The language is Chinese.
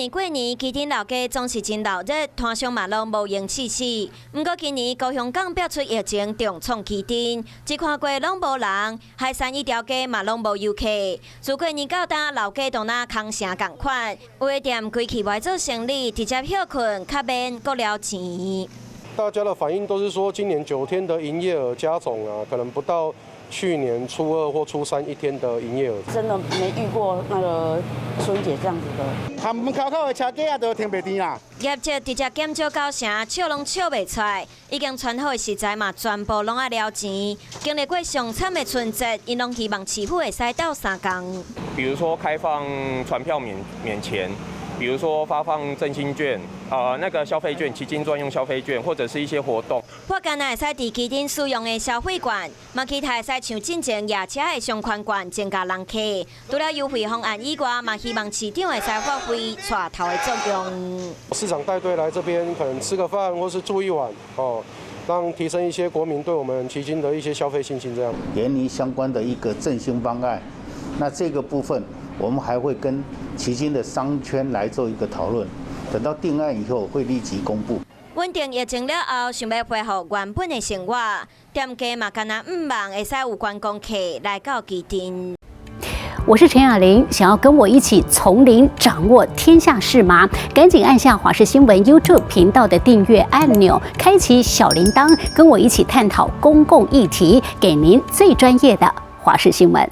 年过年，基丁老街总是真闹热，摊上嘛拢无闲气势。不过今年高雄港爆出疫情，重创基丁，一看过拢无人，海山一条街嘛拢无游客。自过年到今，老街都那空城共款，有的店规气袂做生意，直接休困，较免搁了钱。大家的反应都是说，今年9天的营业额加总啊，可能不到去年初2或初3一天的营业额。真的没遇过那个春节这样子的。他们口口的车价都停袂停啦。业绩直接减少到啥，笑拢笑袂出来。已经传好的食材嘛，全部拢爱了钱。经历过上惨的春节，因拢希望市府会使斗3工。比如说开放传票免钱。比如说发放振兴券，那个消费券、基金专用消费券，或者是一些活动。我今仔会使伫基丁使用的消费券，嘛其他会使像进前夜车的相款券增加人客。除了优惠方案以外，嘛希望市长会使发挥带头的作用。市长带队来这边，可能吃个饭或是住一晚，让提升一些国民对我们旗津的一些消费信心。这样，研拟相关的一个振兴方案，那这个部分。我们还会跟旗津的商圈来做一个讨论，等到定案以后会立即公布。稳定疫情了后，想要恢复原本的生活，店家嘛敢若唔望会使有观光客来到基丁。我是陈雅玲，想要跟我一起从零掌握天下事吗？赶紧按下华视新闻 YouTube 频道的订阅按钮，开启小铃铛，跟我一起探讨公共议题，给您最专业的华视新闻。